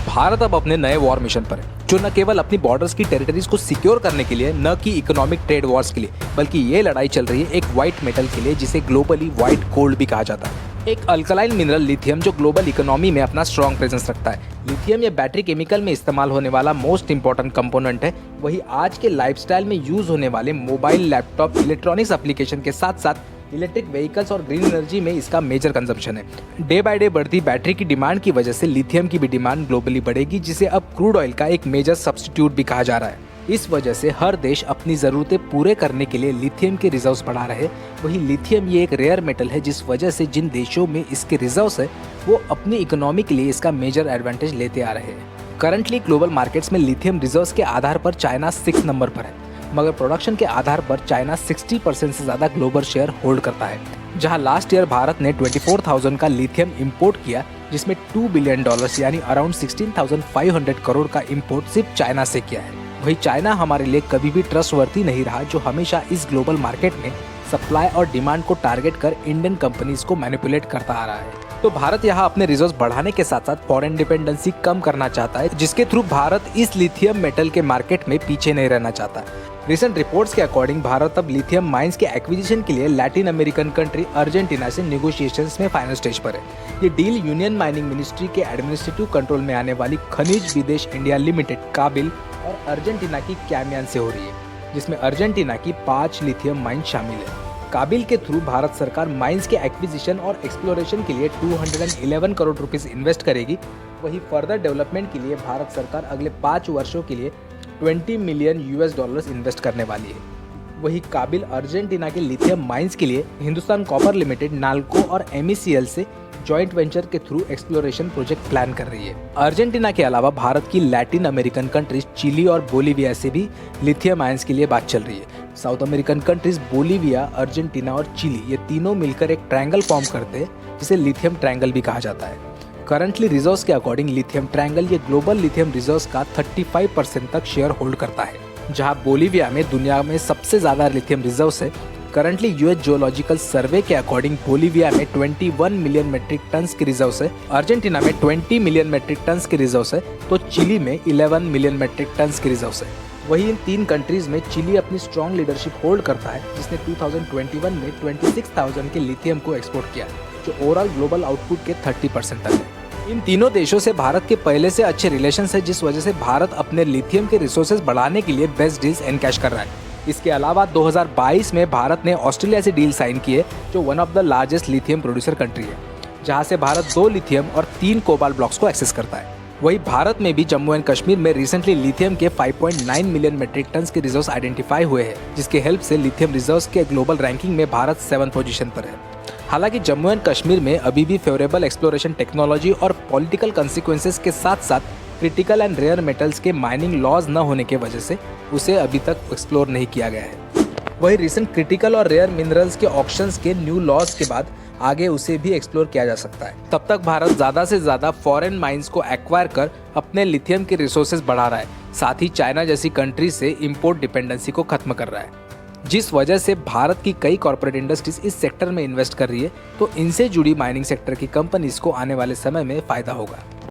भारत अब अपने नए वॉर मिशन पर है, जो न केवल अपनी बॉर्डर्स की टेरिटरीज को सिक्योर करने के लिए, न कि इकोनॉमिक ट्रेड वॉर्स के लिए, बल्कि ये लड़ाई चल रही है एक व्हाइट मेटल के लिए, जिसे ग्लोबली व्हाइट गोल्ड भी कहा जाता है। एक अल्कलाइन मिनरल लिथियम जो ग्लोबल इकोनॉमी में अपना स्ट्रॉन्ग प्रेजेंस रखता है। लिथियम या बैटरी केमिकल में इस्तेमाल होने वाला मोस्ट इंपॉर्टेंट कंपोनेंट है। वही आज के लाइफस्टाइल में यूज होने वाले मोबाइल, लैपटॉप, इलेक्ट्रॉनिक्स एप्लीकेशन के साथ साथ इलेक्ट्रिक व्हीकल्स और ग्रीन एनर्जी में इसका मेजर कंजम्पशन है। डे बाय डे बढ़ती बैटरी की डिमांड की वजह से लिथियम की भी डिमांड ग्लोबली बढ़ेगी, जिसे अब क्रूड ऑयल का एक मेजर सब्स्टिट्यूट भी कहा जा रहा है। इस वजह से हर देश अपनी ज़रूरतें पूरे करने के लिए लिथियम के रिजर्व्स बढ़ा रहे। वही लिथियम ये एक रेयर मेटल है, जिस वजह से जिन देशों में इसके रिजर्व्स है वो अपनी इकोनॉमी के लिए इसका मेजर एडवांटेज लेते आ रहे हैं। करंटली ग्लोबल मार्केट्स में लिथियम रिजर्व्स के आधार पर चाइना 6 नंबर पर है, मगर प्रोडक्शन के आधार पर चाइना 60% से ज़्यादा ग्लोबल शेयर होल्ड करता है। जहां लास्ट ईयर भारत ने 24,000 का लिथियम इंपोर्ट किया, जिसमें $2 बिलियन यानी अराउंड 16,500 करोड़ का इंपोर्ट सिर्फ चाइना से किया है। वही चाइना हमारे लिए कभी भी ट्रस्टवर्दी नहीं रहा, जो हमेशा इस ग्लोबल मार्केट में सप्लाई और डिमांड को टारगेट कर इंडियन कंपनीज को मैनिपुलेट करता आ रहा है। तो भारत यहाँ अपने रिजर्व्स बढ़ाने के साथ साथ फॉरेन डिपेंडेंसी कम करना चाहता है, जिसके थ्रू भारत इस लिथियम मेटल के मार्केट में पीछे नहीं रहना चाहता। रिसेंट रिपोर्ट्स के अकॉर्डिंग भारत अब लिथियम माइंस के एक्विजिशन के लिए लैटिन अमेरिकन कंट्री अर्जेंटीना से नेगोशिएशंस में फाइनल स्टेज पर है। ये डील यूनियन माइनिंग मिनिस्ट्री के एडमिनिस्ट्रेटिव कंट्रोल में आने वाली खनिज विदेश इंडिया लिमिटेड काबिल और अर्जेंटीना की कैमियान से हो रही है, जिसमें अर्जेंटीना की 5 लिथियम माइन शामिल है। काबिल के थ्रू भारत सरकार माइंस के एक्विजिशन और एक्सप्लोरेशन के लिए 211 करोड़ रुपीस इन्वेस्ट करेगी। वही फर्दर डेवलपमेंट के लिए भारत सरकार अगले 5 वर्षों के लिए $20 मिलियन इन्वेस्ट करने वाली है। वही काबिल अर्जेंटीना के लिथियम माइंस के लिए हिंदुस्तान कॉपर लिमिटेड, नाल्को और MECL से जॉइंट वेंचर के थ्रू एक्सप्लोरेशन प्रोजेक्ट प्लान कर रही है। अर्जेंटीना के अलावा भारत की लैटिन अमेरिकन कंट्रीज चिली और बोलीविया से भी लिथियम आयंस के लिए बात चल रही है। South American countries Bolivia, Argentina और चिली ये तीनों मिलकर एक ट्रायंगल फॉर्म करते हैं, जिसे लिथियम ट्रायंगल भी कहा जाता है। करंटली रिजर्व्स के अकॉर्डिंग लिथियम ट्रायंगल ये ग्लोबल लिथियम रिजर्व्स का 35% तक शेयर होल्ड करता है। जहां बोलीविया में दुनिया में सबसे ज्यादा लिथियम रिजर्व्स है। करंटली यूएस जियोलॉजिकल सर्वे के अकॉर्डिंग बोलीविया में 21 मिलियन मेट्रिक टन्स की रिजर्व्स है, अर्जेंटीना में 20 मिलियन मेट्रिक टन्स की रिजर्व्स है, तो चिली में 11 मिलियन मेट्रिक टन्स की रिजर्व्स है। वही इन 3 कंट्रीज में चिली अपनी स्ट्रॉन्ग लीडरशिप होल्ड करता है, जिसने 2021 में 26,000 के लिथियम को एक्सपोर्ट किया, जो ओवरऑल ग्लोबल आउटपुट के 30% तक है। इन तीनों देशों से भारत के पहले से अच्छे रिलेशंस है, जिस वजह से भारत अपने लिथियम के रिसोर्सेज बढ़ाने के लिए बेस्ट डील्स एनकैश कर रहा है। इसके अलावा 2022 में भारत ने ऑस्ट्रेलिया से डील साइन की है, जो one of the largest lithium producer country है, जहां से भारत 2 लिथियम और 3 कोबाल्ट ब्लॉक्स को एक्सेस करता है। वही भारत में भी जम्मू एंड कश्मीर में रिसेंटली लिथियम के 5.9 मिलियन मेट्रिक टन्स के रिजर्व्स आइडेंटिफाई हुए हैं, जिसके हेल्प से लिथियम रिजर्व्स के ग्लोबल रैंकिंग में भारत 7th पोजीशन पर है। हालांकि जम्मू एंड कश्मीर में अभी भी फेवरेबल एक्सप्लोरेशन टेक्नोलॉजी और पॉलिटिकल कंसिक्वेंसेस के साथ साथ क्रिटिकल एंड रेयर मेटल्स के माइनिंग लॉज न होने की वजह से उसे अभी तक एक्सप्लोर नहीं किया गया है। वही रिसेंट क्रिटिकल और रेयर मिनरल्स के ऑक्शंस के न्यू लॉज के बाद आगे उसे भी एक्सप्लोर किया जा सकता है। तब तक भारत ज़्यादा से ज़्यादा फॉरेन माइंस को एक्वायर कर अपने लिथियम के रिसोर्सेज बढ़ा रहा है, साथ ही चाइना जैसी कंट्री से इम्पोर्ट डिपेंडेंसी को खत्म कर रहा है, जिस वजह से भारत की कई कॉर्पोरेट इंडस्ट्रीज इस सेक्टर में इन्वेस्ट कर रही है। तो इनसे जुड़ी माइनिंग सेक्टर की कंपनीज को आने वाले समय में फायदा होगा।